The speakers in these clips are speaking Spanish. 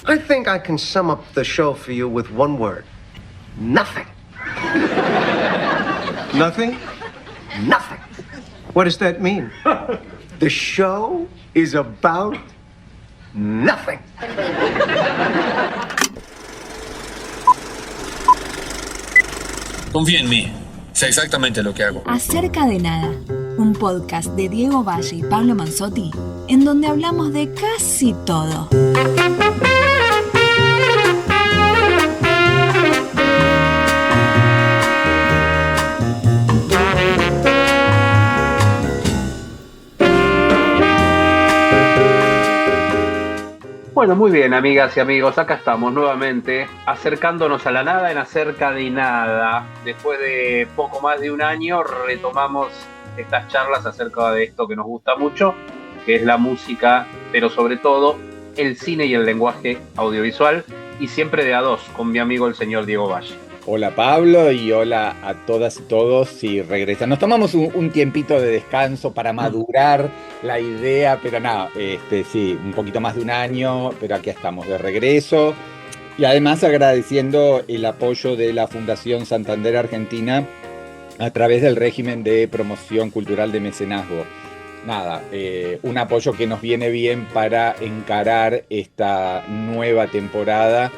I think I can sum up the show for you with one word. Nothing. Nothing? Nothing. What does that mean? The show is about nothing. Confía en mí. Sé exactamente lo que hago. Acerca de nada, un podcast de Diego Valle y Pablo Manzotti, en donde hablamos de casi todo. Bueno, muy bien, amigas y amigos, acá estamos nuevamente acercándonos a la nada en Acerca de Nada. Después de poco más de un año retomamos estas charlas acerca de esto que nos gusta mucho, que es la música, pero sobre todo el cine y el lenguaje audiovisual, y siempre de a dos, con mi amigo el señor Diego Valle. Hola Pablo y hola a todas y todos si regresan. Nos tomamos un tiempito de descanso para madurar la idea, pero nada, sí, un poquito más de un año, pero aquí estamos de regreso. Y además agradeciendo el apoyo de la Fundación Santander Argentina a través del régimen de promoción cultural de mecenazgo. Nada, un apoyo que nos viene bien para encarar esta nueva temporada.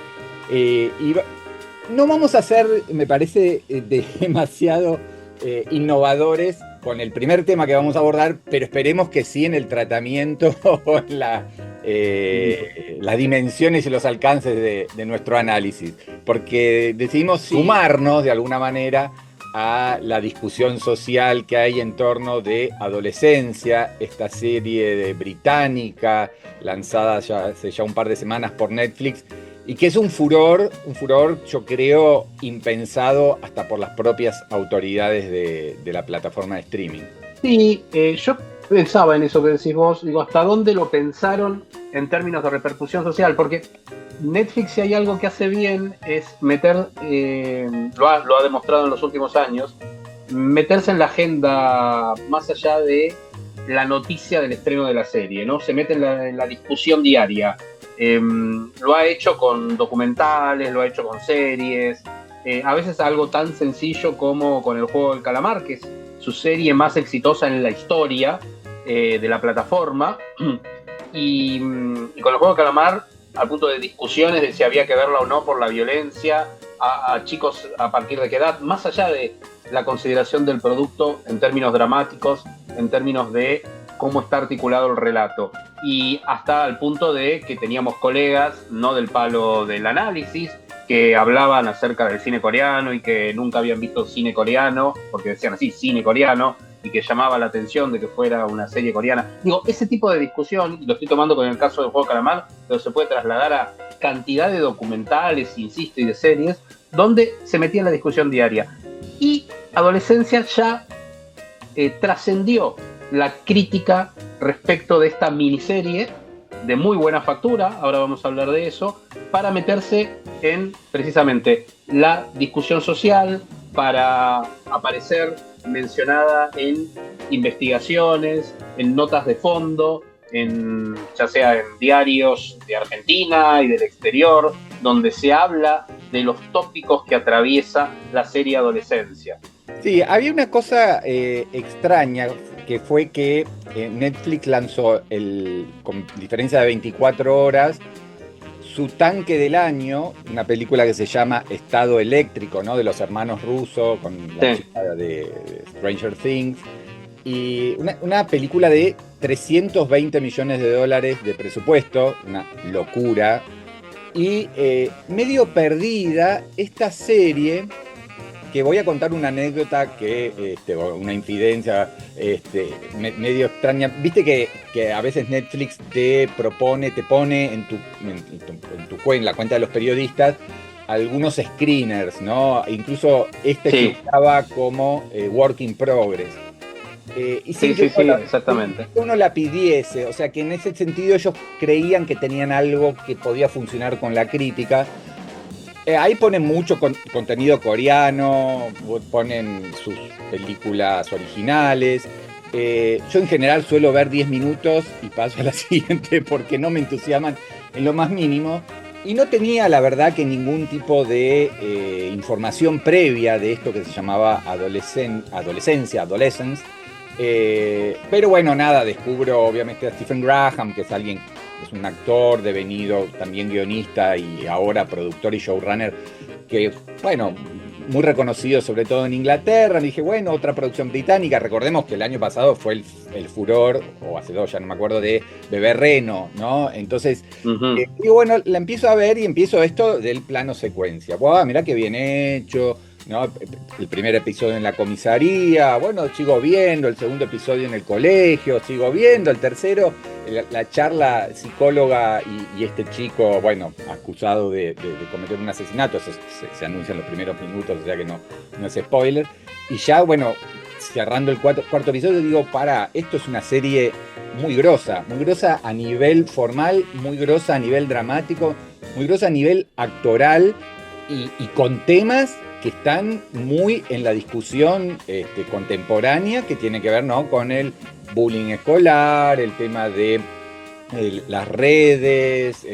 No vamos a ser, me parece, demasiado innovadores con el primer tema que vamos a abordar, pero esperemos que sí en el tratamiento, las dimensiones y los alcances de nuestro análisis, porque decidimos sumarnos de alguna manera a la discusión social que hay en torno de Adolescencia, esta serie británica lanzada hace ya un par de semanas por Netflix, y que es un furor, yo creo, impensado hasta por las propias autoridades de la plataforma de streaming. Sí, yo pensaba en eso que decís vos, digo, ¿hasta dónde lo pensaron en términos de repercusión social? Porque Netflix, si hay algo que hace bien, es meter, lo ha demostrado en los últimos años, meterse en la agenda más allá de la noticia del estreno de la serie, ¿no? Se mete en la discusión diaria. Lo ha hecho con documentales, lo ha hecho con series, a veces algo tan sencillo como con El Juego del Calamar, que es su serie más exitosa en la historia de la plataforma, y con El Juego del Calamar, al punto de discusiones de si había que verla o no por la violencia, a chicos a partir de qué edad, más allá de la consideración del producto en términos dramáticos, en términos de cómo está articulado el relato, y hasta al punto de que teníamos colegas, no del palo del análisis, que hablaban acerca del cine coreano y que nunca habían visto cine coreano, porque decían así, cine coreano, y que llamaba la atención de que fuera una serie coreana. Digo, ese tipo de discusión, y lo estoy tomando con el caso del Juego de Calamar, pero se puede trasladar a cantidad de documentales, insisto, y de series, donde se metía en la discusión diaria. Y Adolescencia ya trascendió la crítica respecto de esta miniserie de muy buena factura, ahora vamos a hablar de eso, para meterse en precisamente la discusión social, para aparecer mencionada en investigaciones, en notas de fondo, ya sea en diarios de Argentina y del exterior, donde se habla de los tópicos que atraviesa la serie Adolescencia. Sí, había una cosa extraña, que fue que Netflix lanzó, con diferencia de 24 horas, su tanque del año, una película que se llama Estado Eléctrico, ¿no? De los hermanos Russo, con la chica de Stranger Things, y una película de $320 millones de presupuesto, una locura, y medio perdida esta serie, que voy a contar una anécdota una infidencia medio extraña. Viste que a veces Netflix te pone en la cuenta de los periodistas algunos screeners, ¿no? Incluso que estaba como work in progress. Y sí, exactamente. Que uno la pidiese, o sea que en ese sentido ellos creían que tenían algo que podía funcionar con la crítica. Ahí ponen mucho contenido coreano, ponen sus películas originales. Yo en general suelo ver 10 minutos y paso a la siguiente porque no me entusiasman en lo más mínimo. Y no tenía, la verdad, que ningún tipo de información previa de esto que se llamaba adolescencia, adolescence. Pero bueno, nada, descubro obviamente a Stephen Graham, que es alguien, es un actor devenido, también guionista y ahora productor y showrunner, que, bueno, muy reconocido sobre todo en Inglaterra. Me dije, bueno, otra producción británica. Recordemos que el año pasado fue el furor, o hace dos, ya no me acuerdo, de Bebé Reno, ¿no? Entonces, digo, bueno, la empiezo a ver y empiezo esto del plano secuencia. ¡Wow! Mirá qué bien hecho, ¿no? El primer episodio en la comisaría, bueno, sigo viendo, el segundo episodio en el colegio, sigo viendo, el tercero, la charla psicóloga y este chico, bueno, acusado de cometer un asesinato, eso se anuncia en los primeros minutos, o sea que no es spoiler, y ya, bueno, cerrando el cuarto episodio, digo, esto es una serie muy grosa a nivel formal, muy grosa a nivel dramático, muy grosa a nivel actoral, y con temas que están muy en la discusión contemporánea, que tiene que ver, ¿no?, con el bullying escolar, el tema de las redes,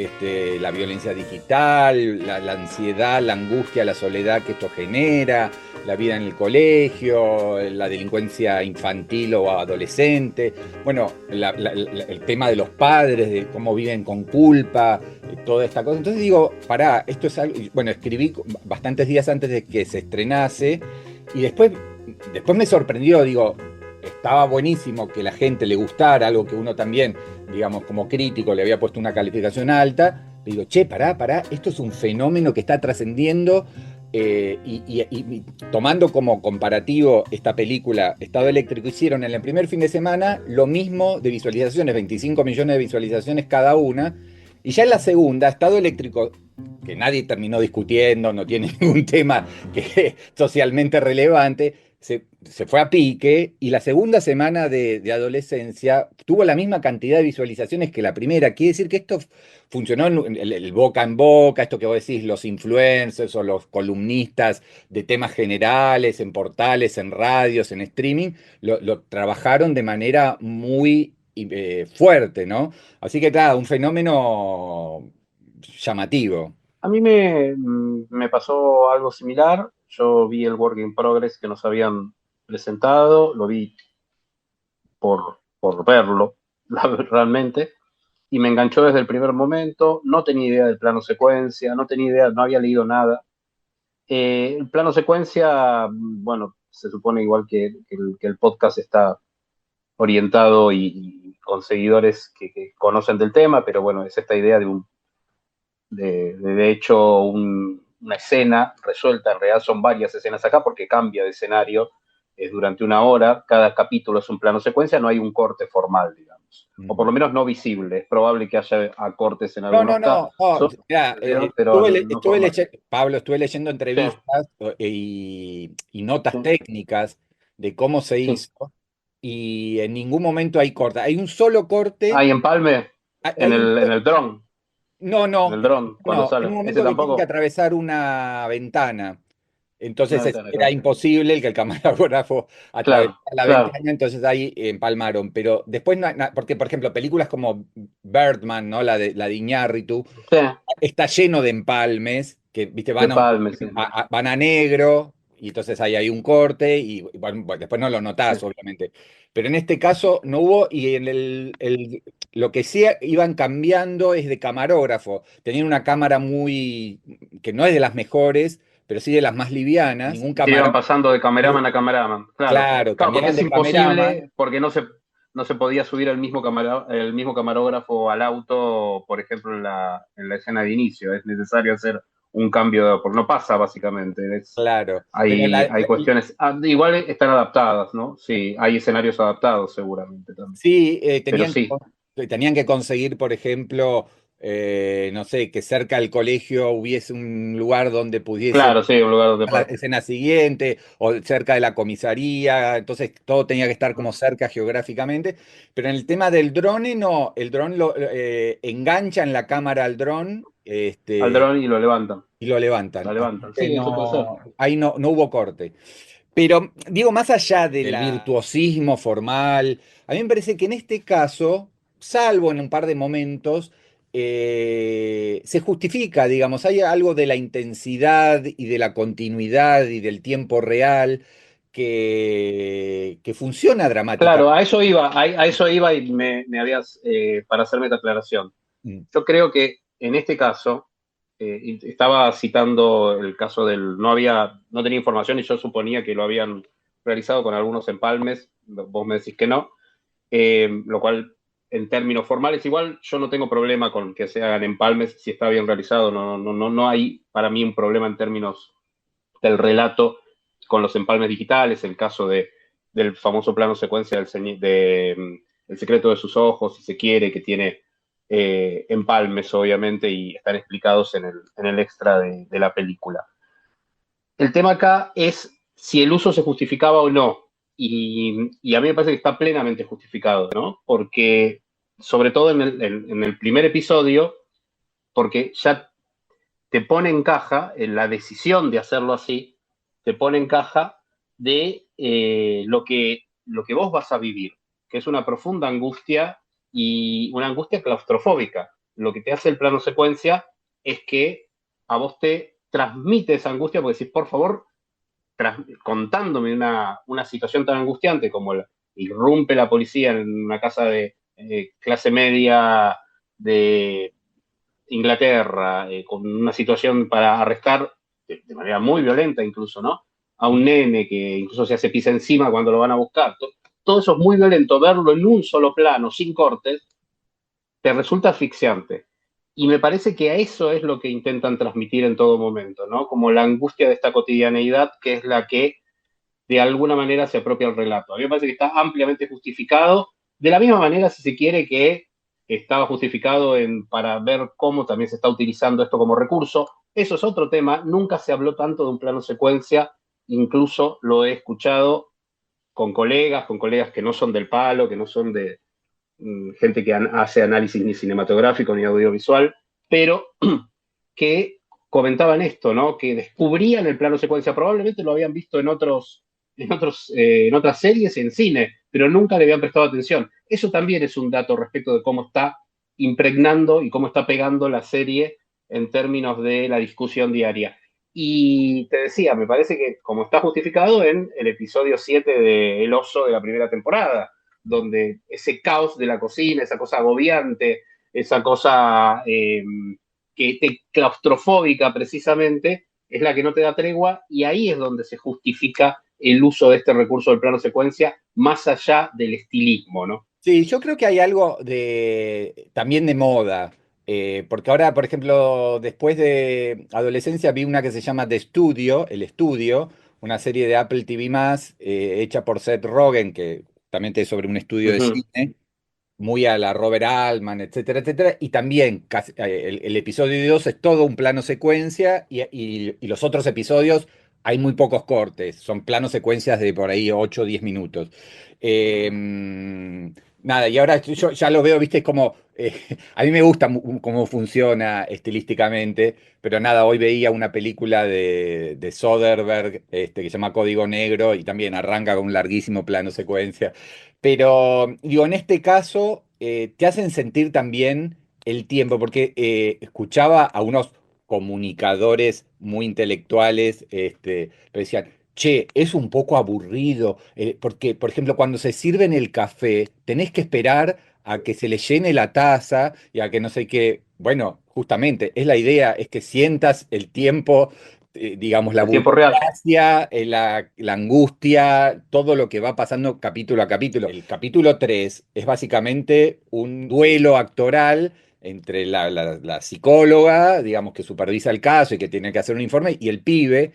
la violencia digital, la ansiedad, la angustia, la soledad que esto genera, la vida en el colegio, la delincuencia infantil o adolescente, bueno, el tema de los padres, de cómo viven con culpa, toda esta cosa. Entonces digo, esto es algo, bueno, escribí bastantes días antes de que se estrenase y después me sorprendió, digo, estaba buenísimo que la gente le gustara, algo que uno también, digamos, como crítico le había puesto una calificación alta. Le digo, che, pará, esto es un fenómeno que está trascendiendo, y tomando como comparativo esta película Estado Eléctrico, hicieron en el primer fin de semana lo mismo de visualizaciones, 25 millones de visualizaciones cada una, y ya en la segunda, Estado Eléctrico, que nadie terminó discutiendo, no tiene ningún tema que socialmente relevante, se fue a pique, y la segunda semana de adolescencia tuvo la misma cantidad de visualizaciones que la primera. Quiere decir que esto funcionó en el boca en boca, esto que vos decís, los influencers o los columnistas de temas generales, en portales, en radios, en streaming, lo trabajaron de manera muy fuerte, ¿no? Así que nada, un fenómeno llamativo. A mí me pasó algo similar. Yo vi el Work in Progress que nos habían presentado, lo vi por verlo, realmente, y me enganchó desde el primer momento. No tenía idea del plano secuencia, no tenía idea, no había leído nada. El plano secuencia, bueno, se supone igual que el podcast está orientado y con seguidores que conocen del tema, pero bueno, es esta idea de hecho, una escena resuelta. En realidad son varias escenas acá porque cambia de escenario, es durante una hora, cada capítulo es un plano secuencia, no hay un corte formal, digamos, o por lo menos no visible. Es probable que haya acortes en algunos casos, Mirá, pero no Pablo, estuve leyendo entrevistas, y notas técnicas de cómo se hizo, y en ningún momento hay corte. Hay un solo corte. Hay empalme en el dron. No, En el dron, cuando sale. en un Ese momento que tienen que tampoco. atravesar una ventana. Entonces Una ventana, era claro. imposible el que el camarógrafo atravesara la Claro. ventana, entonces ahí empalmaron. Pero después, porque por ejemplo, películas como Birdman, ¿no? La de Iñárritu, Sí, está lleno de empalmes, que viste, de Palme, sí. van a negro, y entonces ahí hay un corte, y bueno, después no lo notás, Sí. obviamente. Pero en este caso no hubo, y en lo que sí iban cambiando es de camarógrafo. Tenían una cámara que no es de las mejores, pero sí de las más livianas. Ningún Que iban camarógrafo. pasando de cameraman a cameraman. Claro. Claro, Claro, porque cambiaban es de cameraman. imposible, porque no se podía subir el mismo camarógrafo al auto, por ejemplo, en la escena de inicio. Es necesario hacer un cambio, porque no pasa básicamente. Claro. Pero Hay cuestiones, igual están adaptadas, ¿no? Sí, hay escenarios adaptados seguramente también. sí, Pero sí, tenían que conseguir, por ejemplo, no sé, que cerca del colegio hubiese un lugar donde pudiese claro, sí, un lugar donde la pasa. escena siguiente, o cerca de la comisaría, entonces todo tenía que estar como cerca geográficamente. Pero en el tema del drone, no, el dron enganchan la cámara al dron, Al dron y lo levantan. y lo levantan. La Así levantan. que Sí, eso puede ser. ahí no hubo corte. Pero digo, más allá del virtuosismo formal, a mí me parece que en este caso, salvo en un par de momentos, se justifica, digamos, hay algo de la intensidad y de la continuidad y del tiempo real que funciona Claro, dramáticamente. a eso iba y me habías, para hacerme esta aclaración. Yo creo que en este caso, y estaba citando el caso no tenía información y yo suponía que lo habían realizado con algunos empalmes, vos me decís que no, lo cual en términos formales, igual yo no tengo problema con que se hagan empalmes si está bien realizado, no hay para mí un problema en términos del relato con los empalmes digitales, el caso del famoso plano secuencia El secreto de sus ojos, si se quiere, que tiene empalmes, obviamente, y están explicados en el extra de la película. El tema acá es si el uso se justificaba o no, y a mí me parece que está plenamente justificado, ¿no? Porque, sobre todo en el primer episodio, porque ya te pone en caja en la decisión de hacerlo así, te pone en caja de lo que vos vas a vivir, que es una profunda angustia y una angustia claustrofóbica. Lo que te hace el plano secuencia es que a vos te transmite esa angustia porque decís, por favor, contándome una situación tan angustiante como irrumpe la policía en una casa de clase media de Inglaterra, con una situación para arrestar de manera muy violenta incluso, ¿no? A un nene que incluso se hace pis encima cuando lo van a buscar. Todo eso es muy violento, verlo en un solo plano, sin cortes, te resulta asfixiante. Y me parece que a eso es lo que intentan transmitir en todo momento, ¿no? Como la angustia de esta cotidianeidad que es la que de alguna manera se apropia el relato. A mí me parece que está ampliamente justificado, de la misma manera, si se quiere, que estaba justificado para ver cómo también se está utilizando esto como recurso. Eso es otro tema, nunca se habló tanto de un plano secuencia, incluso lo he escuchado con colegas que no son del palo, que no son de gente que hace análisis ni cinematográfico ni audiovisual, pero que comentaban esto, ¿no? Que descubrían el plano secuencia, probablemente lo habían visto en otras series y en cine, pero nunca le habían prestado atención. Eso también es un dato respecto de cómo está impregnando y cómo está pegando la serie en términos de la discusión diaria. Y te decía, me parece que como está justificado en el episodio 7 de El Oso de la primera temporada, donde ese caos de la cocina, esa cosa agobiante, esa cosa que te claustrofóbica precisamente, es la que no te da tregua y ahí es donde se justifica el uso de este recurso del plano secuencia más allá del estilismo, ¿no? Sí, yo creo que hay algo también de moda, porque ahora, por ejemplo, después de adolescencia vi una que se llama The Studio, El Estudio, una serie de Apple TV+, hecha por Seth Rogen, que también es sobre un estudio de Uh-huh. cine, muy a la Robert Altman, etcétera, etcétera, y también el episodio 2 es todo un plano secuencia y los otros episodios hay muy pocos cortes, son planos secuencias de por ahí 8 o 10 minutos. Eh, nada, y ahora yo ya lo veo, viste, como a mí me gusta cómo funciona estilísticamente, pero nada, hoy veía una película de Soderbergh que se llama Código Negro y también arranca con un larguísimo plano secuencia. Pero digo, en este caso te hacen sentir también el tiempo, porque escuchaba a unos comunicadores muy intelectuales, pero decían, che, es un poco aburrido, porque, por ejemplo, cuando se sirven el café, tenés que esperar a que se le llene la taza y a que no sé qué. Bueno, justamente, es la idea, es que sientas el tiempo, digamos, la El tiempo real. burocracia, la angustia, todo lo que va pasando capítulo a capítulo. El capítulo 3 es básicamente un duelo actoral entre la psicóloga, digamos, que supervisa el caso y que tiene que hacer un informe, y el pibe,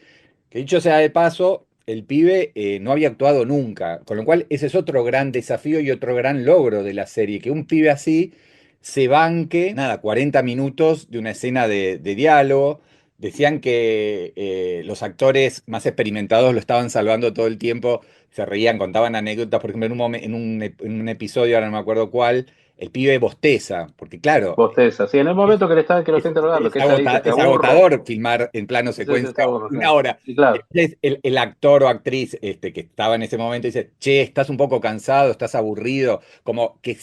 que dicho sea de paso, el pibe no había actuado nunca, con lo cual ese es otro gran desafío y otro gran logro de la serie, que un pibe así se banque, nada, 40 minutos de una escena de diálogo. Decían que los actores más experimentados lo estaban salvando todo el tiempo, se reían, contaban anécdotas, por ejemplo, en un episodio, ahora no me acuerdo cuál, el pibe bosteza, porque claro, Bosteza, sí, en el es, momento que lo está interrogando, que ella dice, te es aburro, agotador filmar en plano sí, sí, te secuencia aburro, una claro. hora. Y claro, Entonces, el actor o actriz que estaba en ese momento dice, che, estás un poco cansado, estás aburrido, como que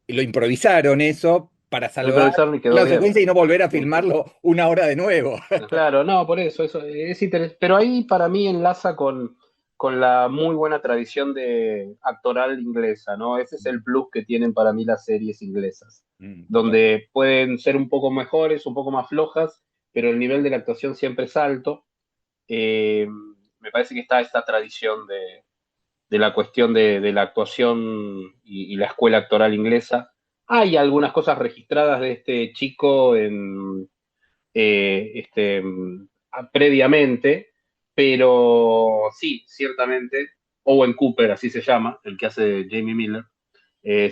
lo improvisaron eso para salvar Improvisaron y quedó la bien. secuencia y no volver a filmarlo una hora de nuevo. Claro, no, por eso es interesante. Pero ahí para mí enlaza con la muy buena tradición de actoral inglesa, ¿no? Ese es el plus que tienen para mí las series inglesas, Total. donde pueden ser un poco mejores, un poco más flojas, pero el nivel de la actuación siempre es alto. Eh, Me parece que está esta tradición de la cuestión de la actuación y la escuela actoral inglesa. Hay algunas cosas registradas de este chico previamente, pero sí, ciertamente, Owen Cooper, así se llama, el que hace de Jamie Miller,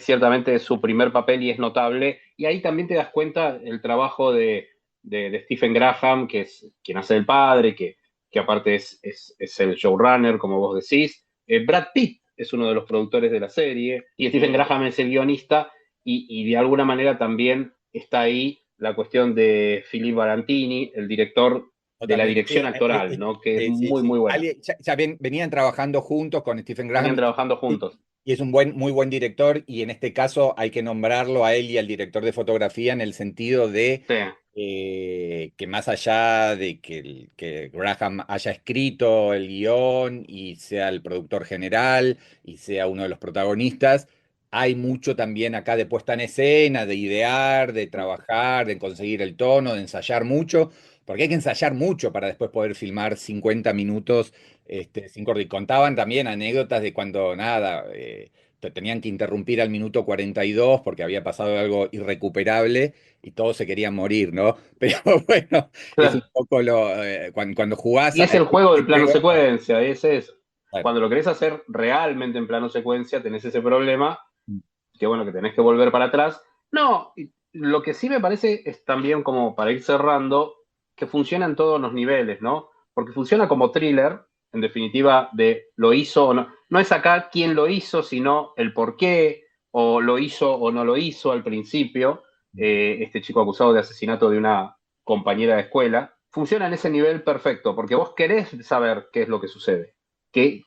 ciertamente es su primer papel y es notable, y ahí también te das cuenta el trabajo de Stephen Graham, que es quien hace el padre, que aparte es el showrunner, como vos decís. Brad Pitt es uno de los productores de la serie, y Stephen Graham es el guionista, y de alguna manera también está ahí la cuestión de Philippe Barantini, el director de la Totalmente, sí, dirección actoral, ¿no? Que es sí, sí, muy, sí. muy buena. Venían trabajando juntos con Stephen Venían Graham trabajando y, juntos. y es un muy buen director y en este caso hay que nombrarlo a él y al director de fotografía en el sentido de Sí. que más allá de que Graham haya escrito el guión y sea el productor general y sea uno de los protagonistas, hay mucho también acá de puesta en escena, de idear, de trabajar, de conseguir el tono, de ensayar mucho, porque hay que ensayar mucho para después poder filmar 50 minutos sin corte. Y contaban también anécdotas de cuando nada, te tenían que interrumpir al minuto 42 porque había pasado algo irrecuperable y todos se querían morir, ¿no? Pero bueno, es un Claro. poco cuando jugás Y a es el juego del este plano juego. secuencia, es eso. Claro. Cuando lo querés hacer realmente en plano secuencia, tenés ese problema, que bueno, que tenés que volver para atrás. No, lo que sí me parece es también como para ir cerrando, que funciona en todos los niveles, ¿no? Porque funciona como thriller, en definitiva, de lo hizo o no. No es acá quién lo hizo, sino el por qué, o lo hizo o no lo hizo al principio, este chico acusado de asesinato de una compañera de escuela. Funciona en ese nivel perfecto, porque vos querés saber qué es lo que sucede,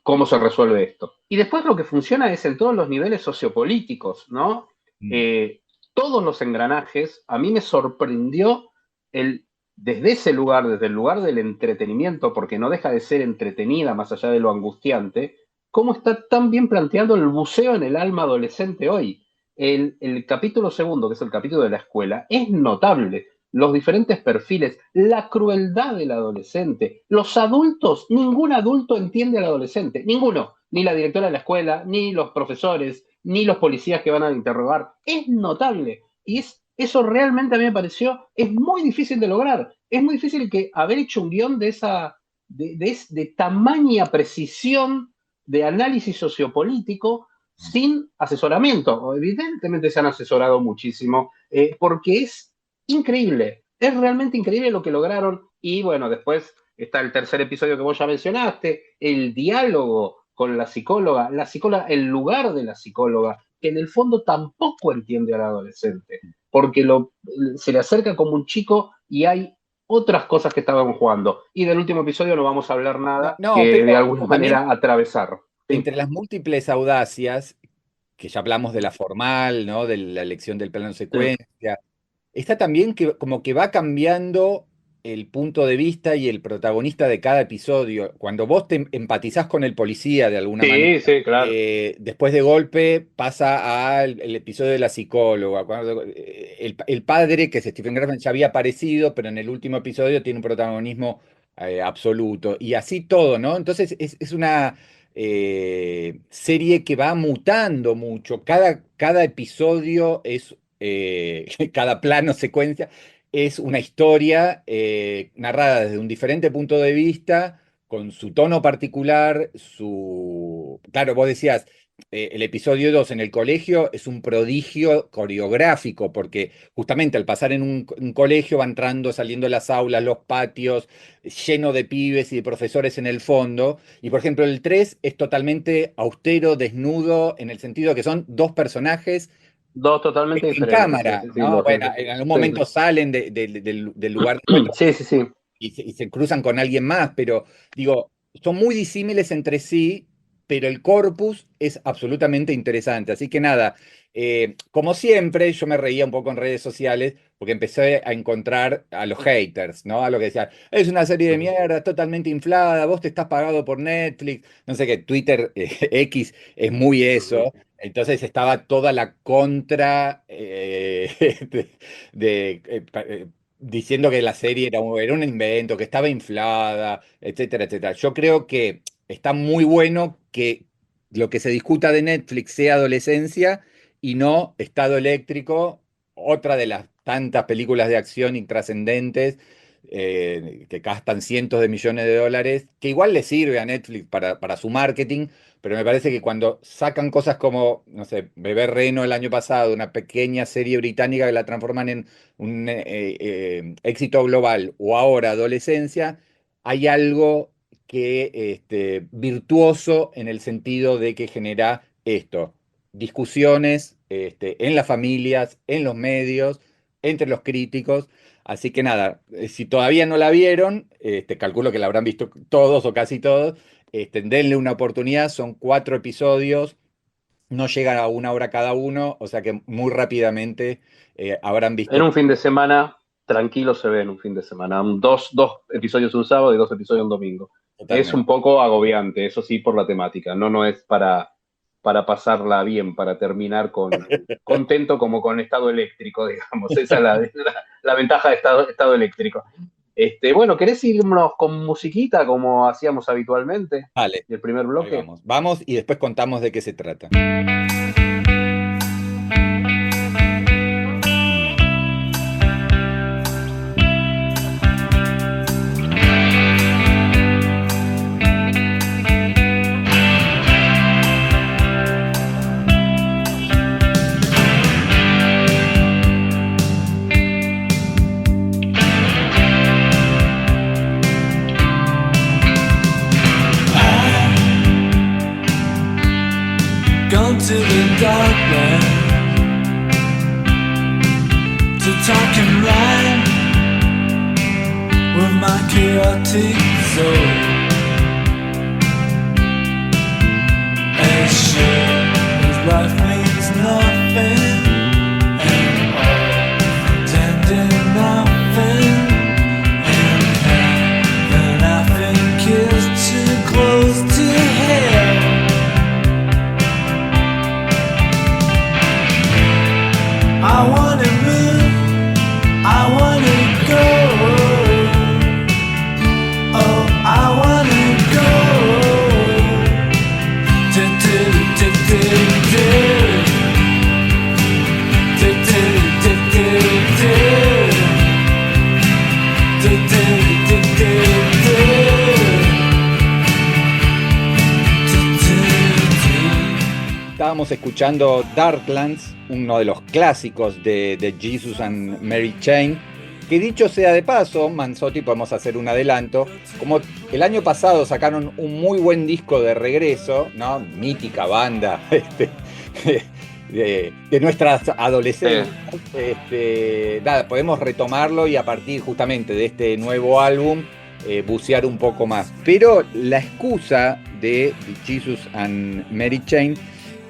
cómo se resuelve esto. Y después lo que funciona es en todos los niveles sociopolíticos, ¿no? Mm. Eh, Todos los engranajes, a mí me sorprendió desde ese lugar, desde el lugar del entretenimiento, porque no deja de ser entretenida más allá de lo angustiante, cómo está tan bien planteado el buceo en el alma adolescente hoy. El capítulo segundo, que es el capítulo de la escuela, es notable. Los diferentes perfiles, la crueldad del adolescente. Los adultos, ningún adulto entiende al adolescente, ninguno, ni la directora de la escuela, ni los profesores, ni los policías que van a interrogar. Es notable. Y eso realmente a mí me pareció, es muy difícil de lograr. Es muy difícil que haber hecho un guión de tamaña precisión de análisis sociopolítico sin asesoramiento. Evidentemente se han asesorado muchísimo, porque es increíble, es realmente increíble lo que lograron. Y bueno, después está el tercer episodio que vos ya mencionaste, el diálogo con la psicóloga, el lugar de la psicóloga, que en el fondo tampoco entiende al adolescente, porque se le acerca como un chico y hay otras cosas que estaban jugando. Y del último episodio no vamos a hablar No, nada no, que de pero alguna también manera atravesar. Sí, entre las múltiples audacias, que ya hablamos de la formal, ¿no? De la elección del plano sí, secuencia, está también que como que va cambiando el punto de vista y el protagonista de cada episodio. Cuando vos te empatizás con el policía de alguna manera, sí, sí, claro. después de golpe pasa al el episodio de la psicóloga. El padre, que es Stephen Graham, ya había aparecido, pero en el último episodio tiene un protagonismo absoluto. Y así todo, ¿no? Entonces es una serie que va mutando mucho. Cada episodio es cada plano, secuencia, es una historia narrada desde un diferente punto de vista, con su tono particular, su... Claro, vos decías, el episodio 2 en el colegio es un prodigio coreográfico, porque justamente al pasar en un colegio va entrando, saliendo de las aulas, los patios, lleno de pibes y de profesores en el fondo. Y por ejemplo, el 3 es totalmente austero, desnudo, en el sentido que son dos personajes Dos totalmente en diferentes, sí, cámara, sí, sí, ¿no? Bueno, en algún sí, momento salen del lugar de encuentro sí, sí, sí. y se cruzan con alguien más, pero digo, son muy disímiles entre sí, pero el corpus es absolutamente interesante. Así que nada, Como siempre, yo me reía un poco en redes sociales porque empecé a encontrar a los haters, ¿no? A lo que decían, es una serie de mierda, totalmente inflada, vos te estás pagado por Netflix, no sé qué, Twitter X es muy eso. Entonces estaba toda la contra diciendo que la serie era un invento, que estaba inflada, etcétera, etcétera. Yo creo que está muy bueno que lo que se discuta de Netflix sea adolescencia y no Estado Eléctrico, otra de las tantas películas de acción intrascendentes que gastan cientos de millones de dólares, que igual le sirve a Netflix para su marketing, pero me parece que cuando sacan cosas como, no sé, Bebé Reno el año pasado, una pequeña serie británica que la transforman en un éxito global, o ahora Adolescencia, hay algo que virtuoso en el sentido de que genera esto, discusiones en las familias, en los medios, entre los críticos. Así que nada, si todavía no la vieron, calculo que la habrán visto todos o casi todos, denle una oportunidad, son 4 episodios, no llegan a 1 hora cada uno, o sea que muy rápidamente habrán En visto un fin de semana, tranquilo se ve en un fin de semana. Dos episodios un sábado y 2 episodios un domingo. Es totalmente. un poco agobiante, eso sí, por la temática. No es para pasarla bien, para terminar contento como con estado eléctrico, digamos. Esa es la ventaja de estado eléctrico. Bueno, ¿querés irnos con musiquita como hacíamos habitualmente? Vale, El primer ahí bloque. vamos. Vamos y después contamos de qué se trata. Gone to the darkness to talk and rhyme with my chaotic soul. As sure as life means nothing and all pretending nothing, and heaven I think is too close to hell. I wanna move, I wanna go. Oh, I wanna go. Do do do do do. Do do do do do. Do do do do do. Do do do. Estábamos escuchando Darklands, uno de los clásicos de Jesus and Mary Chain, que dicho sea de paso, Manzotti, podemos hacer un adelanto, como el año pasado sacaron un muy buen disco de regreso, ¿no? Mítica banda de nuestras adolescencias, nada, podemos retomarlo y a partir justamente de este nuevo álbum bucear un poco más. Pero la excusa de Jesus and Mary Chain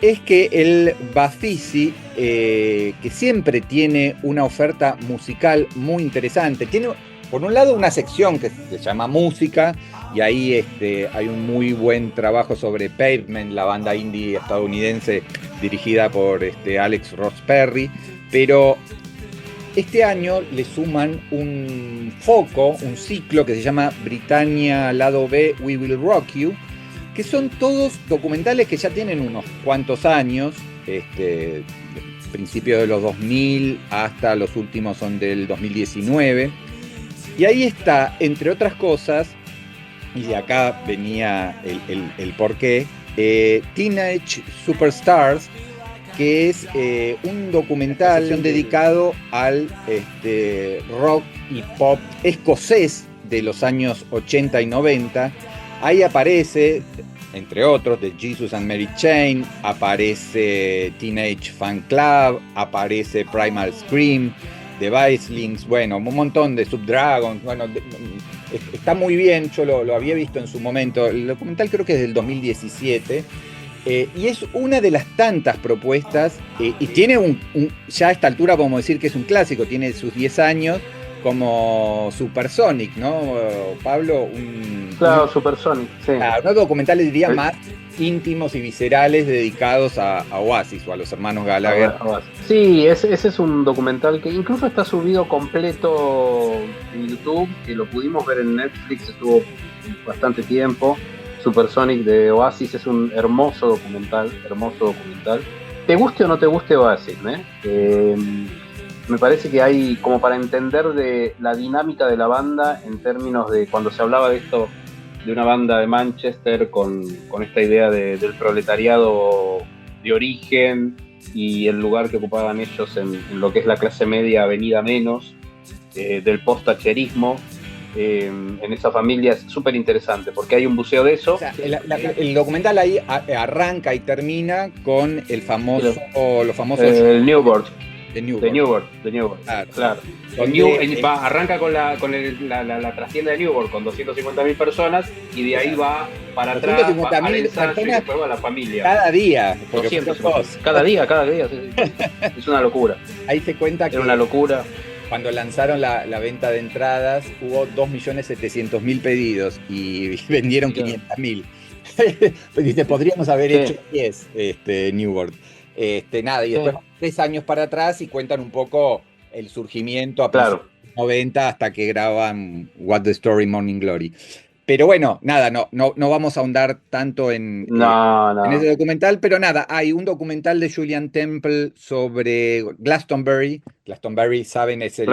es que el Bafisi, que siempre tiene una oferta musical muy interesante, tiene por un lado una sección que se llama música, y ahí hay un muy buen trabajo sobre Pavement, la banda indie estadounidense dirigida por Alex Ross Perry, pero este año le suman un foco, un ciclo que se llama Britannia Lado B, We Will Rock You, que son todos documentales que ya tienen unos cuantos años, principios de los 2000 hasta los últimos son del 2019. Y ahí está, entre otras cosas, y de acá venía el porqué, Teenage Superstars, que es un documental dedicado al rock y pop escocés de los años 80 y 90. Ahí aparece, entre otros, de Jesus and Mary Chain, aparece Teenage Fan Club, aparece Primal Scream, The Vicelings, bueno, un montón de Subdragons, bueno, está muy bien, yo lo había visto en su momento, el documental creo que es del 2017, Y es una de las tantas propuestas, y tiene ya a esta altura podemos decir que es un clásico, tiene sus 10 años, como Supersonic, ¿no, Pablo? Claro, Supersonic, sí. Unos documentales, diría, más íntimos y viscerales dedicados a Oasis o a los hermanos Gallagher. Sí, ese es un documental que incluso está subido completo en YouTube, que lo pudimos ver en Netflix, estuvo bastante tiempo. Supersonic de Oasis es un hermoso documental. Te guste o no te guste Oasis, me parece que hay, como para entender de la dinámica de la banda, en términos de cuando se hablaba de esto, de una banda de Manchester con esta idea del proletariado de origen y el lugar que ocupaban ellos en lo que es la clase media avenida menos, del post-thatcherismo. En esa familia es súper interesante porque hay un buceo de eso. O sea, el documental ahí arranca y termina con los famosos el Newport. De Newport. Claro. Arranca con la trastienda de Newport con 250.000 personas y de ahí va para atrás al ensayo y después va a la familia. Cada día. 200, cada día. Sí. Es una locura. Ahí se cuenta que era una locura. Cuando lanzaron la venta de entradas hubo 2.700.000 pedidos y vendieron 500.000. Dice, podríamos haber hecho 10 Newport. Y después 3 años para atrás y cuentan un poco el surgimiento a principios de los 90 hasta que graban What the Story, Morning Glory. Pero bueno, nada, no vamos a ahondar tanto en ese documental, pero nada, hay un documental de Julian Temple sobre Glastonbury. Glastonbury, saben, es el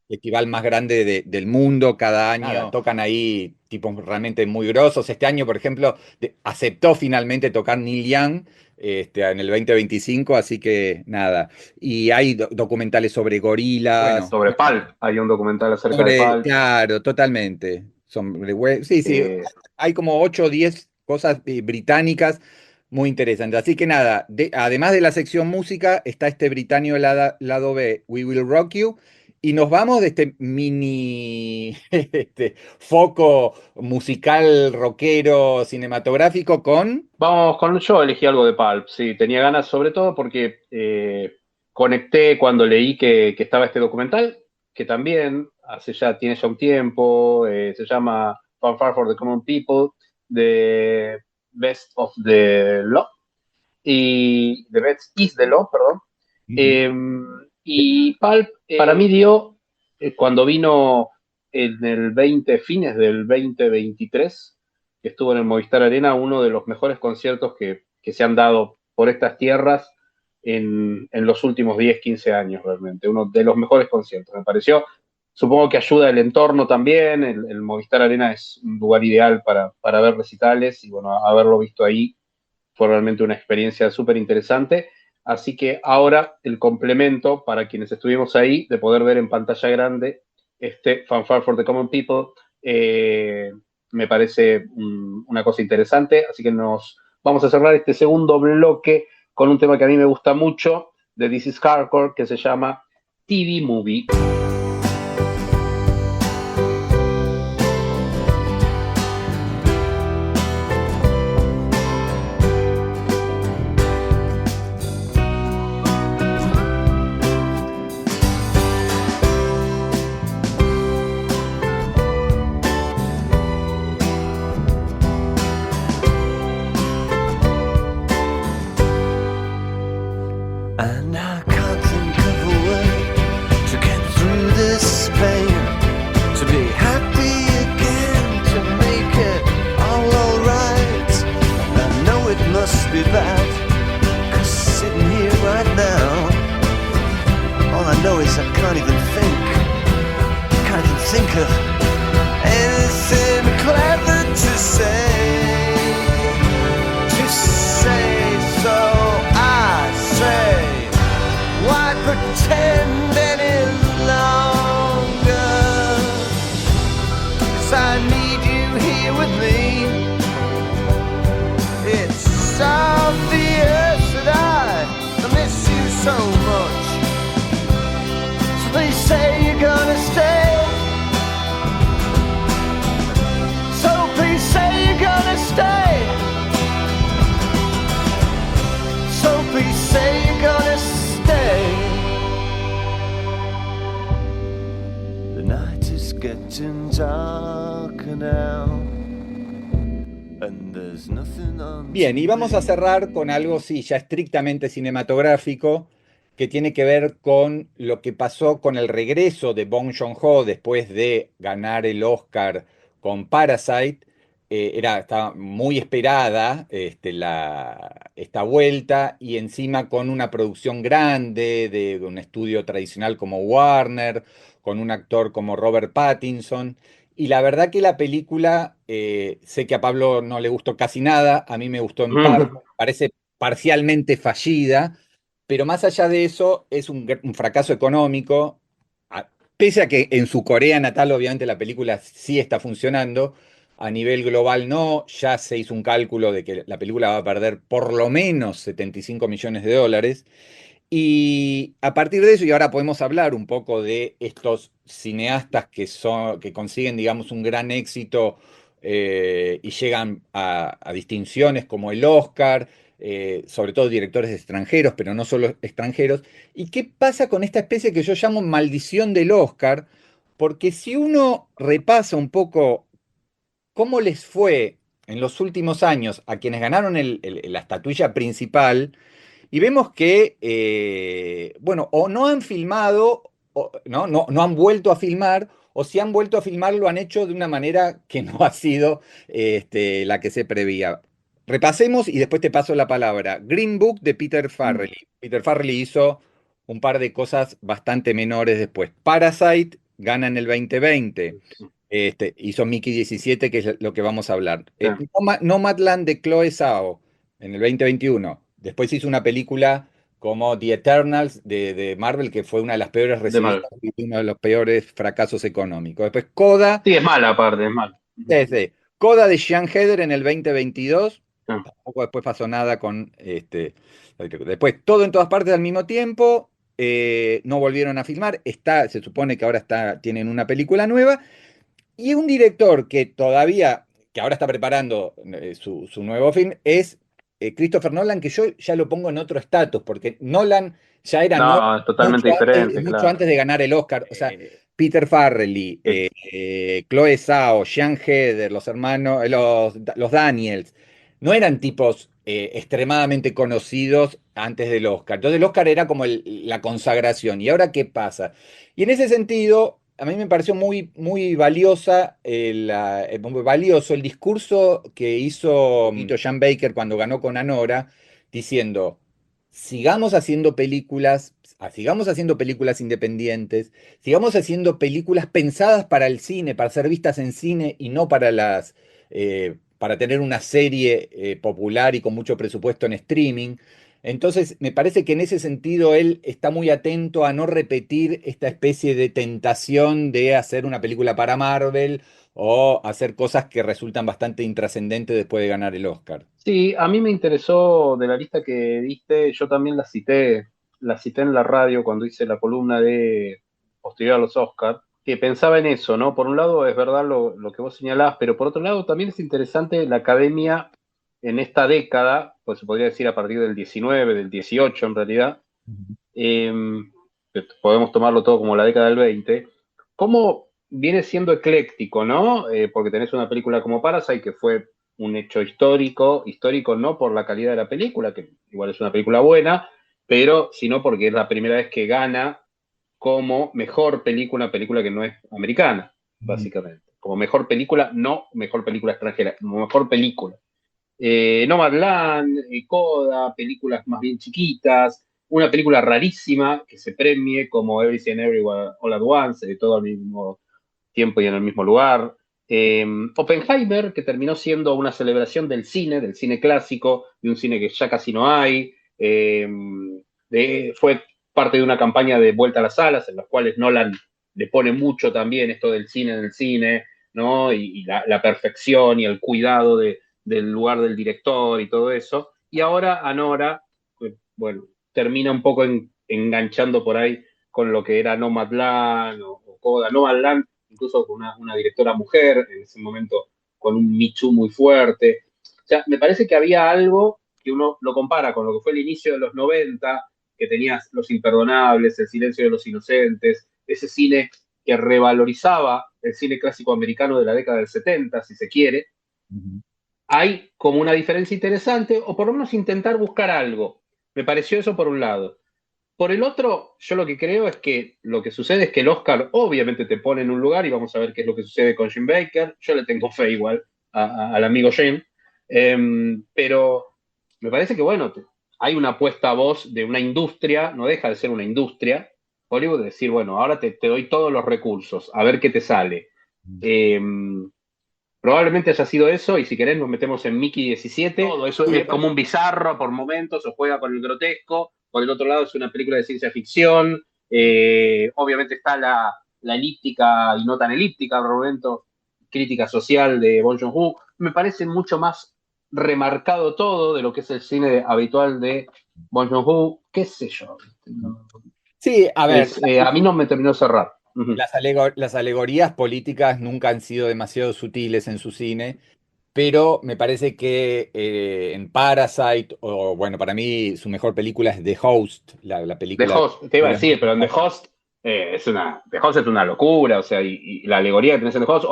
festival más grande del mundo. Cada año tocan ahí tipos realmente muy grosos. Este año, por ejemplo, aceptó finalmente tocar Neil Young en el 2025, así que nada. Y hay documentales sobre Gorillaz. Sobre Pulp, hay un documental acerca de Pulp. Claro, totalmente. Sí. Hay como 8 o 10 cosas británicas muy interesantes. Así que nada, además de la sección música, está este británico lado B, We Will Rock You. Y nos vamos de este mini foco musical, rockero, cinematográfico yo elegí algo de Pulp, sí, tenía ganas sobre todo porque conecté cuando leí que estaba este documental, que también tiene ya un tiempo, se llama Fanfare for the Common People, The Best of the Law, y The Best is the Law, perdón. Y Pulp para mí dio, cuando vino en el fines del 2023, que estuvo en el Movistar Arena, uno de los mejores conciertos que se han dado por estas tierras en los últimos 10, 15 años realmente. Uno de los mejores conciertos, me pareció. Supongo que ayuda el entorno también, el Movistar Arena es un lugar ideal para ver recitales, y bueno, haberlo visto ahí fue realmente una experiencia súper interesante. Así que ahora el complemento para quienes estuvimos ahí, de poder ver en pantalla grande Fanfare for the Common People, me parece una cosa interesante. Así que nos vamos a cerrar este segundo bloque con un tema que a mí me gusta mucho, de This Is Hardcore, que se llama TV Movie. And I can't think of a way to get through this pain, to be happy again, to make it all alright. I know it must be bad, 'cause sitting here right now, all I know is I can't even think of anything clever to say. So I say, why pretend any longer? 'Cause I need you here with me. It's obvious that I miss you so much. So please say you're gonna stay. So please say you're gonna stay. curtains are canal, and there's nothing on. Bien, y vamos a cerrar con algo, sí, ya estrictamente cinematográfico, que tiene que ver con lo que pasó con el regreso de Bong Joon-ho después de ganar el Oscar con Parasite. Estaba muy esperada esta vuelta y encima con una producción grande de un estudio tradicional como Warner, con un actor como Robert Pattinson. Y la verdad que la película, sé que a Pablo no le gustó casi nada, a mí me gustó en parte, parece parcialmente fallida, pero más allá de eso es un fracaso económico, pese a que en su Corea natal obviamente la película sí está funcionando, a nivel global no, ya se hizo un cálculo de que la película va a perder por lo menos 75 millones de dólares. Y a partir de eso, y ahora podemos hablar un poco de estos cineastas que consiguen, digamos, un gran éxito y llegan a distinciones como el Oscar, sobre todo directores extranjeros, pero no solo extranjeros. ¿Y qué pasa con esta especie que yo llamo maldición del Oscar? Porque si uno repasa un poco cómo les fue en los últimos años a quienes ganaron la estatuilla principal, y vemos que, bueno, o no han filmado, o no han vuelto a filmar, o si han vuelto a filmar lo han hecho de una manera que no ha sido la que se prevía. Repasemos y después te paso la palabra. Green Book de Peter Farrelly. Peter Farrelly hizo un par de cosas bastante menores después. Parasite gana en el 2020. Hizo Mickey 17, que es lo que vamos a hablar. Nomadland de Chloe Zhao en el 2021. Después hizo una película como The Eternals de Marvel, que fue una de las peores recibidas y uno de los peores fracasos económicos. Después Coda. Sí, es mala aparte, es mala. Coda de Sean Heather en el 2022. Ah. Tampoco después pasó nada con después todo en todas partes al mismo tiempo. No volvieron a filmar. Se supone que ahora tienen una película nueva. Y un director que ahora está preparando su nuevo film, es Christopher Nolan, que yo ya lo pongo en otro estatus, porque Nolan ya era No, es totalmente diferente, mucho claro. antes de ganar el Oscar. O sea, Peter Farrelly, Chloe Zhao, Sean Heather, los hermanos, los Daniels, no eran tipos extremadamente conocidos antes del Oscar. Entonces el Oscar era como la consagración. ¿Y ahora qué pasa? Y en ese sentido, a mí me pareció muy, muy muy valioso el discurso que hizo Sean Baker cuando ganó con Anora, diciendo, sigamos haciendo películas independientes, sigamos haciendo películas pensadas para el cine, para ser vistas en cine y no para tener una serie popular y con mucho presupuesto en streaming. Entonces, me parece que en ese sentido él está muy atento a no repetir esta especie de tentación de hacer una película para Marvel o hacer cosas que resultan bastante intrascendentes después de ganar el Oscar. Sí, a mí me interesó de la lista que diste, yo también la cité en la radio cuando hice la columna de posterior a los Oscars, que pensaba en eso, ¿no? Por un lado es verdad lo que vos señalás, pero por otro lado también es interesante la academia en esta década, pues se podría decir a partir del 19, del 18 en realidad, podemos tomarlo todo como la década del 20, cómo viene siendo ecléctico, ¿no? Porque tenés una película como Parasite, que fue un hecho histórico no por la calidad de la película, que igual es una película buena, pero sino porque es la primera vez que gana como mejor película, una película que no es americana, básicamente. Como mejor película, no mejor película extranjera, como mejor película. Nomadland, Coda, películas más bien chiquitas, una película rarísima que se premie como Everything Everywhere All at Once, todo al mismo tiempo y en el mismo lugar. Oppenheimer, que terminó siendo una celebración del cine clásico, de un cine que ya casi no hay. Fue parte de una campaña de vuelta a las salas, en las cuales Nolan le pone mucho también esto del cine en el cine, ¿no? Y la perfección y el cuidado del lugar del director y todo eso. Y ahora Anora, bueno, termina un poco enganchando por ahí con lo que era Nomadland o Coda. Nomadland incluso con una directora mujer, en ese momento con un Me Too muy fuerte. O sea, me parece que había algo que uno lo compara con lo que fue el inicio de los 90, que tenías Los Imperdonables, El Silencio de los Inocentes, ese cine que revalorizaba el cine clásico americano de la década del 70, si se quiere, Ujú. hay como una diferencia interesante, o por lo menos intentar buscar algo. Me pareció eso por un lado. Por el otro, yo lo que creo es que lo que sucede es que el Oscar obviamente te pone en un lugar y vamos a ver qué es lo que sucede con Jim Baker. Yo le tengo fe igual al amigo Jim. Pero me parece que, bueno, hay una apuesta a voz de una industria, no deja de ser una industria. Hollywood de decir, bueno, ahora te doy todos los recursos, a ver qué te sale. Probablemente haya sido eso, y si querés nos metemos en Mickey 17. Todo eso es como un bizarro por momentos, o juega con el grotesco. Por el otro lado es una película de ciencia ficción. Obviamente está la elíptica y no tan elíptica, por momentos, crítica social de Bong Joon-ho. Me parece mucho más remarcado todo de lo que es el cine habitual de Bong Joon-ho. ¿Qué sé yo? Sí, a ver, A mí no me terminó de cerrar. Ujú. las alegorías políticas nunca han sido demasiado sutiles en su cine, pero me parece que en Parasite, o bueno, para mí su mejor película es The Host, la The película. Host, te iba a decir, pero en The Host The Host es una locura, o sea, y la alegoría que tenés en The Host,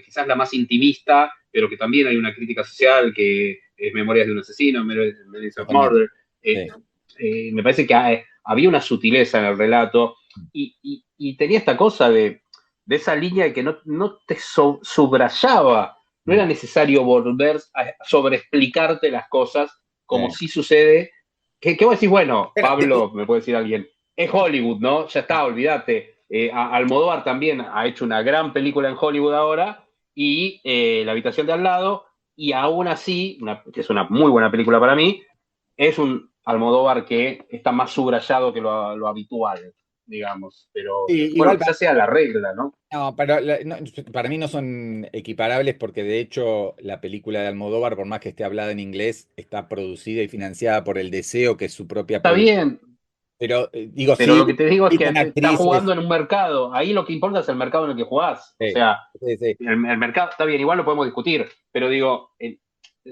quizás la más intimista, pero que también hay una crítica social, que es Memorias de un asesino, Memories of Totalmente. Murder. Me parece que había una sutileza en el relato, y tenía esta cosa de esa línea de que no te subrayaba, no era necesario volver a sobreexplicarte las cosas, como Sí. sí sucede. ¿Qué vos decís? Bueno, Pero, Pablo, me puede decir alguien, es Hollywood, ¿no? Ya está, olvídate. Almodóvar también ha hecho una gran película en Hollywood ahora, y La habitación de al lado, y aún así, que es una muy buena película para mí, es un Almodóvar que está más subrayado que lo habitual, digamos. Pero sí, bueno, igual quizás sea la regla, ¿no? no, pero para mí no son equiparables porque de hecho la película de Almodóvar, por más que esté hablada en inglés, está producida y financiada por El Deseo, que es su propia Está producción. bien, Pero digo, pero sí, lo que te digo es sí que con está jugando actrices. en un mercado. Ahí lo que importa es el mercado en el que jugás. O Sí, sea, sí, sí. el mercado está bien, igual lo podemos discutir, pero digo,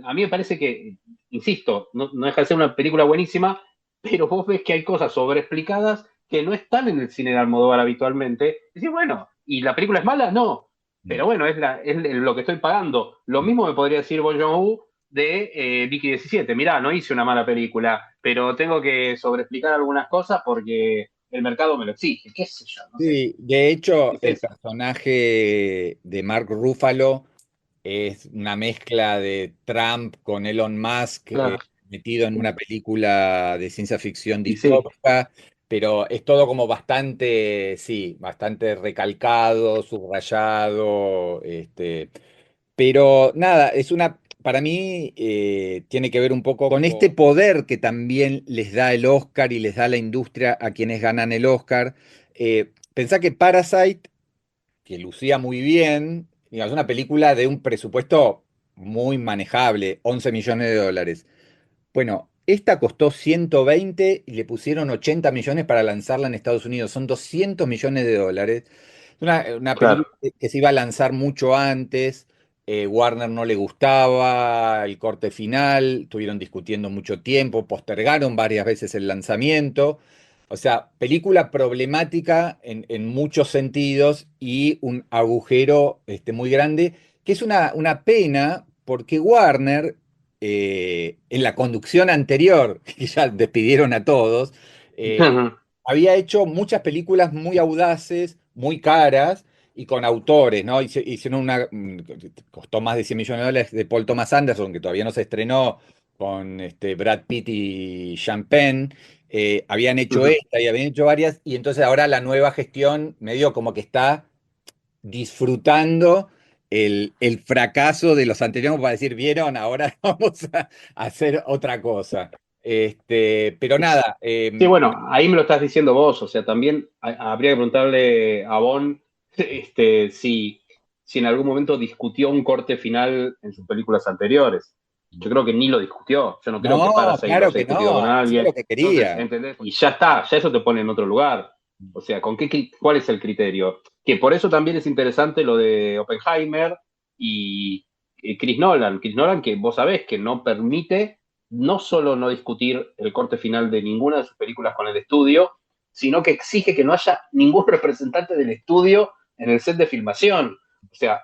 a mí me parece que, insisto, no deja de ser una película buenísima, pero vos ves que hay cosas sobreexplicadas que no están en el cine de Almodóvar habitualmente. Y decís, bueno, ¿y la película es mala? No. Pero bueno, es lo que estoy pagando. Lo mismo me podría decir Bong Joon-ho de Vicky 17. Mirá, no hice una mala película, pero tengo que sobreexplicar algunas cosas porque el mercado me lo exige. ¿Qué sé yo? No sé. Sí, de hecho, Es el eso. personaje de Mark Ruffalo es una mezcla de Trump con Elon Musk, Claro. metido en una película de ciencia ficción Y sí. distópica, pero es todo como bastante, sí, bastante recalcado, subrayado, pero nada, para mí tiene que ver un poco con este poder que también les da el Oscar y les da la industria a quienes ganan el Oscar. Pensá que Parasite, que lucía muy bien, digamos, una película de un presupuesto muy manejable, 11 millones de dólares. Bueno, esta costó 120 y le pusieron 80 millones para lanzarla en Estados Unidos. Son 200 millones de dólares. Una película Claro. que se iba a lanzar mucho antes. Warner no le gustaba el corte final, estuvieron discutiendo mucho tiempo, postergaron varias veces el lanzamiento. O sea, película problemática en muchos sentidos y un agujero muy grande, que es una pena porque Warner, en la conducción anterior, que ya despidieron a todos, eh, había hecho muchas películas muy audaces, muy caras y con autores, ¿no? Hicieron costó más de 100 millones de dólares de Paul Thomas Anderson, que todavía no se estrenó, con Brad Pitt y Sean Penn. Habían hecho esta y habían hecho varias, y entonces ahora la nueva gestión medio como que está disfrutando el fracaso de los anteriores para decir, vieron, ahora vamos a hacer otra cosa. Pero nada, Sí, bueno, ahí me lo estás diciendo vos, o sea, también habría que preguntarle a Bon si en algún momento discutió un corte final en sus películas anteriores. Yo creo que ni lo discutió, yo no creo que no, Parasite lo claro haya que discutido con no, hacía alguien. lo que Entonces, quería. ¿entendés? Y ya está, ya eso te pone en otro lugar. O sea, ¿cuál es el criterio? Que por eso también es interesante lo de Oppenheimer y Chris Nolan. Chris Nolan, que vos sabés que no permite no solo no discutir el corte final de ninguna de sus películas con el estudio, sino que exige que no haya ningún representante del estudio en el set de filmación. O sea,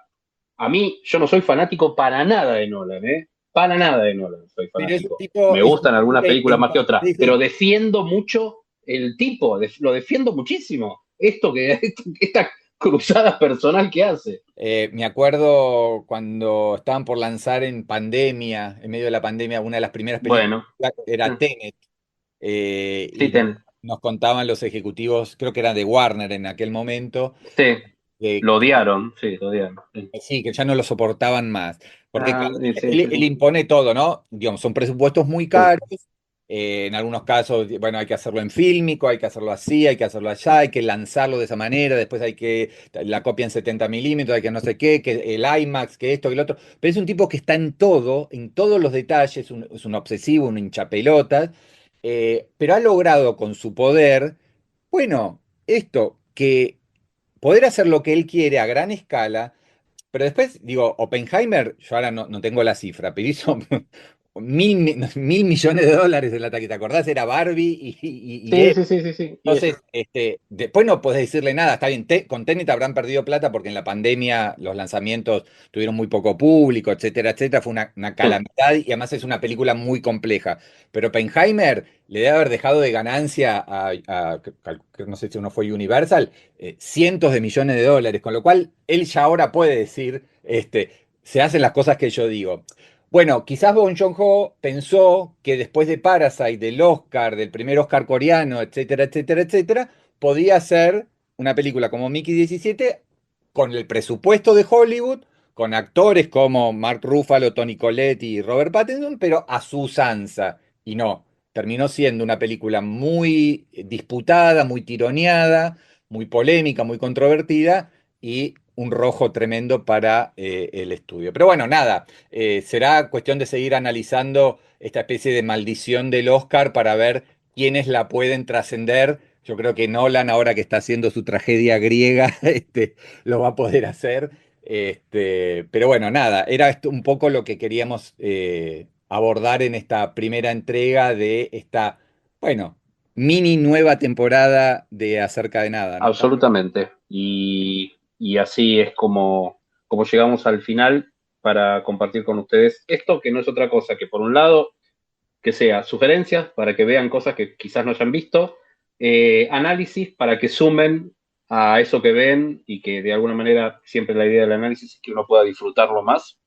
a mí, yo no soy fanático para nada de Nolan, ¿eh? Para nada de Nolan soy Pero es un fanático. tipo, Me es un gustan tipo algunas que películas más que otras, sí, sí. pero defiendo mucho el tipo, lo defiendo muchísimo. Esta cruzada personal que hace. Me acuerdo cuando estaban por lanzar en pandemia, en medio de la pandemia, una de las primeras películas Bueno, era Tenet, sí, y nos contaban los ejecutivos, creo que era de Warner en aquel momento, sí, que lo odiaron, sí, lo odiaron. Sí. sí, que ya no lo soportaban más. Porque Ah, claro, sí, sí, él sí. impone todo, ¿no? Digamos, son presupuestos muy Sí. caros. En algunos casos, bueno, hay que hacerlo en fílmico, hay que hacerlo así, hay que hacerlo allá, hay que lanzarlo de esa manera, después hay que la copia en 70 milímetros, hay que no sé qué, que el IMAX, que esto, que el otro. Pero es un tipo que está en todo, en todos los detalles, es un obsesivo, un hinchapelotas, pero ha logrado con su poder, bueno, esto, que poder hacer lo que él quiere a gran escala, pero después, digo, Oppenheimer, yo ahora no tengo la cifra, pero hizo mil millones de dólares en la taquilla. ¿Te acordás? Era Barbie y Sí, él. sí, sí, sí, sí. Y Entonces, después no podés decirle nada. Está bien, con Tenet habrán perdido plata porque en la pandemia los lanzamientos tuvieron muy poco público, etcétera, etcétera. Fue una sí. calamidad y además es una película muy compleja. Pero Oppenheimer le debe haber dejado de ganancia no sé si uno fue Universal, cientos de millones de dólares, con lo cual él ya ahora puede decir, se hacen las cosas que yo digo. Bueno, quizás Bong Joon-ho pensó que después de Parasite, del Oscar, del primer Oscar coreano, etcétera, etcétera, etcétera, podía hacer una película como Mickey 17 con el presupuesto de Hollywood, con actores como Mark Ruffalo, Toni Collette y Robert Pattinson, pero a su usanza. Y no, terminó siendo una película muy disputada, muy tironeada, muy polémica, muy controvertida y un rojo tremendo para el estudio. Pero bueno, nada, será cuestión de seguir analizando esta especie de maldición del Oscar para ver quiénes la pueden trascender. Yo creo que Nolan, ahora que está haciendo su tragedia griega, lo va a poder hacer. Pero bueno, nada, era esto un poco lo que queríamos abordar en esta primera entrega de esta, bueno, mini nueva temporada de Acerca de Nada, ¿no, Pablo? Absolutamente. Y así es como llegamos al final para compartir con ustedes esto, que no es otra cosa que, por un lado, que sea sugerencias para que vean cosas que quizás no hayan visto, análisis para que sumen a eso que ven y que de alguna manera siempre la idea del análisis es que uno pueda disfrutarlo más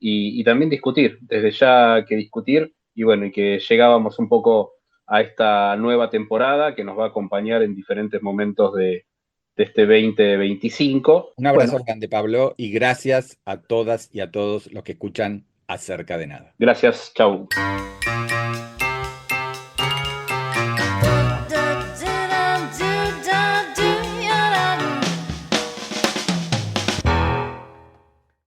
y también discutir, desde ya que discutir y bueno, y que llegábamos un poco a esta nueva temporada que nos va a acompañar en diferentes momentos de este 2025. Un abrazo Bueno, grande, Pablo, y gracias a todas y a todos los que escuchan Acerca de Nada. gracias, chau.